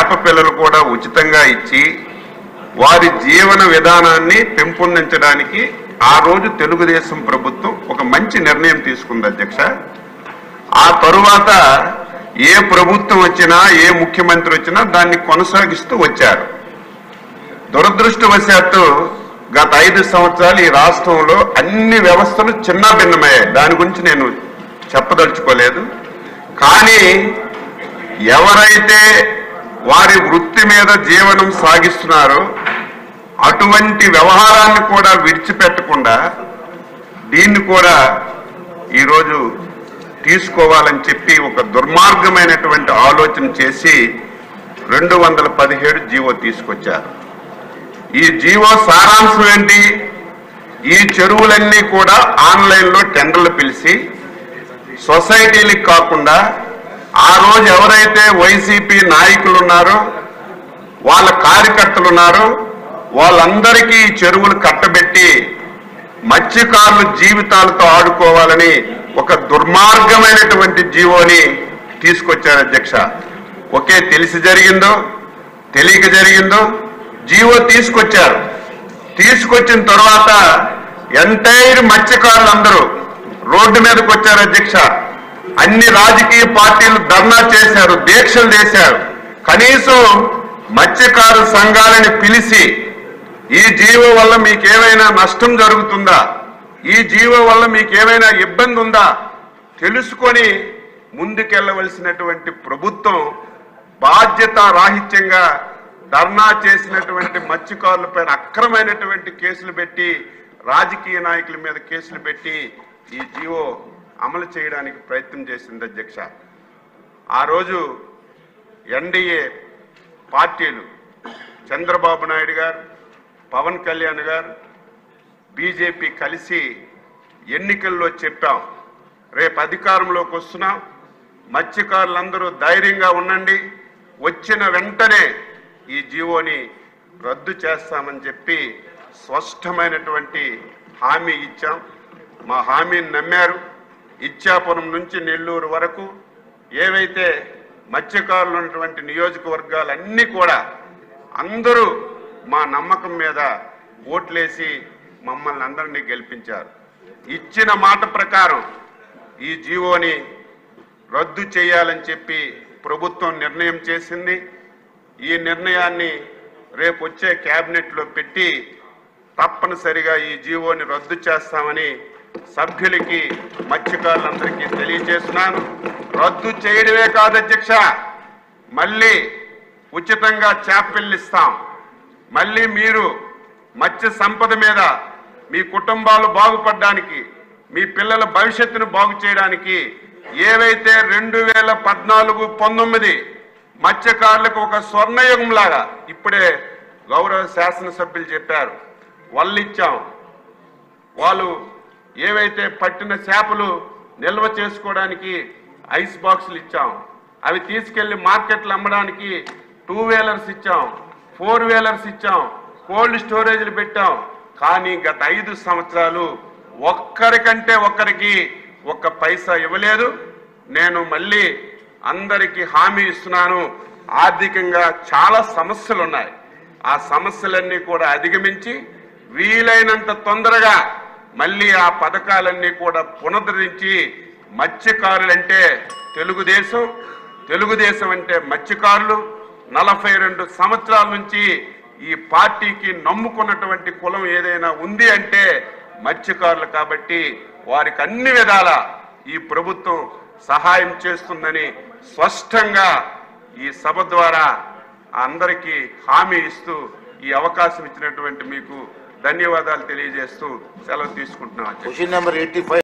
చేప పిల్లలు కూడా ఉచితంగా ఇచ్చి వారి జీవన విధానాన్ని పెంపొందించడానికి ఆ రోజు తెలుగుదేశం ప్రభుత్వం ఒక మంచి నిర్ణయం తీసుకుంది అధ్యక్ష. ఆ తరువాత ఏ ప్రభుత్వం వచ్చినా ఏ ముఖ్యమంత్రి వచ్చినా దాన్ని కొనసాగిస్తూ వచ్చారు. దురదృష్టవశాత్తు గత 5 సంవత్సరాలు ఈ రాష్ట్రంలో అన్ని వ్యవస్థలు చిన్న భిన్నమయ్యాయి. దాని గురించి నేను చెప్పదలుచుకోలేదు. కానీ ఎవరైతే వారి వృత్తి మీద జీవనం సాగిస్తున్నారో అటువంటి వ్యవహారాన్ని కూడా విడిచిపెట్టకుండా దీన్ని కూడా ఈరోజు తీసుకోవాలని చెప్పి ఒక దుర్మార్గమైనటువంటి ఆలోచన చేసి 217 జీవో తీసుకొచ్చారు. ఈ జీవో సారాంశం ఏంటి? ఈ చెరువులన్నీ కూడా ఆన్లైన్లో టెండర్లు పిలిచి సొసైటీలకు కాకుండా ఆ రోజు ఎవరైతే వైసీపీ నాయకులు ఉన్నారో వాళ్ళ కార్యకర్తలు ఉన్నారో వాళ్ళందరికీ ఈ చెరువులు కట్టబెట్టి మత్స్యకారుల జీవితాలతో ఆడుకోవాలని ఒక దుర్మార్గమైనటువంటి జీవోని తీసుకొచ్చారు అధ్యక్ష. ఒకే తెలిసి జరిగిందో తెలియక జరిగిందో జీవో తీసుకొచ్చారు. తీసుకొచ్చిన తర్వాత ఎంటైర్ మత్స్యకారులందరూ రోడ్డు మీదకి వచ్చారు అధ్యక్ష. అన్ని రాజకీయ పార్టీలు ధర్నా చేశారు, దీక్షలు చేశారు. కనీసం మత్స్యకారు సంఘాలని పిలిచి ఈ జీవో వల్ల మీకేమైనా నష్టం జరుగుతుందా, ఈ జీవో వల్ల మీకేమైనా ఇబ్బంది ఉందా తెలుసుకొని ముందుకెళ్లవలసినటువంటి ప్రభుత్వం బాధ్యత రాహిత్యంగా ధర్నా చేసినటువంటి మత్స్యకారులపైన అక్రమైనటువంటి కేసులు పెట్టి రాజకీయ నాయకుల మీద కేసులు పెట్టి ఈ జీవో అమలు చేయడానికి ప్రయత్నం చేసింది అధ్యక్ష. ఆ రోజు ఎన్డీఏ పార్టీలు చంద్రబాబు నాయుడు గారు, పవన్ కళ్యాణ్ గారు, బీజేపీ కలిసి ఎన్నికల్లో చెప్పాం, రేపు అధికారంలోకి వస్తున్నాం, మత్స్యకారులందరూ ధైర్యంగా ఉండండి, వచ్చిన వెంటనే ఈ జీవోని రద్దు చేస్తామని చెప్పి స్పష్టమైనటువంటి హామీ ఇచ్చాం. మా హామీని నమ్మారు. ఇచ్చాపురం నుంచి నెల్లూరు వరకు ఏవైతే మత్స్యకారులు ఉన్నటువంటి నియోజకవర్గాలన్నీ కూడా అందరూ మా నమ్మకం మీద ఓట్లేసి మమ్మల్ని అందరినీ గెలిపించారు. ఇచ్చిన మాట ప్రకారం ఈ జీవోని రద్దు చేయాలని చెప్పి ప్రభుత్వం నిర్ణయం చేసింది. ఈ నిర్ణయాన్ని రేపు వచ్చే క్యాబినెట్లో పెట్టి తప్పనిసరిగా ఈ జీవోని రద్దు చేస్తామని సభ్యులకి మత్స్యకారులందరికీ తెలియజేస్తున్నాను. రద్దు చేయడమే కాదు అధ్యక్ష, మళ్ళీ ఉచితంగా చేపలు ఇస్తాం. మళ్ళీ మీరు మత్స్య సంపద మీద మీ కుటుంబాలు బాగుపడడానికి, మీ పిల్లల భవిష్యత్తును బాగు చేయడానికి ఏవైతే 2014-19 మత్స్యకారులకు ఒక స్వర్ణయుగం లాగా ఇప్పుడే గౌరవ శాసనసభ్యులు చెప్పారు, వాళ్ళు ఇచ్చాం. వాళ్ళు ఏవైతే పట్టిన చేపలు నిల్వ చేసుకోవడానికి ఐస్ బాక్సులు ఇచ్చాం, అవి తీసుకెళ్లి మార్కెట్లు అమ్మడానికి 2 వీలర్స్ ఇచ్చాం, 4 వీలర్స్ ఇచ్చాం, కోల్డ్ స్టోరేజ్లు పెట్టాం. కానీ గత 5 సంవత్సరాలు ఒక్కరికంటే ఒక్కరికి ఒక్క పైసా ఇవ్వలేదు. నేను మళ్ళీ అందరికీ హామీ ఇస్తున్నాను, ఆర్థికంగా చాలా సమస్యలు ఉన్నాయి. ఆ సమస్యలన్నీ కూడా అధిగమించి వీలైనంత తొందరగా మళ్ళీ ఆ పథకాలన్నీ కూడా పునరుద్ధరించి మత్స్యకారులంటే తెలుగుదేశం, తెలుగుదేశం అంటే మత్స్యకారులు 42 సంవత్సరాల నుంచి ఈ పార్టీకి నమ్ముకున్నటువంటి కులం ఏదైనా ఉంది అంటే మత్స్యకారులు. కాబట్టి వారికి అన్ని విధాల ఈ ప్రభుత్వం సహాయం చేస్తుందని స్పష్టంగా ఈ సభ ద్వారా అందరికీ హామీ ఇస్తూ ఈ అవకాశం ఇచ్చినటువంటి మీకు ధన్యవాదాలు తెలియజేస్తూ సెలవు తీసుకుంటున్నాను. Question number 85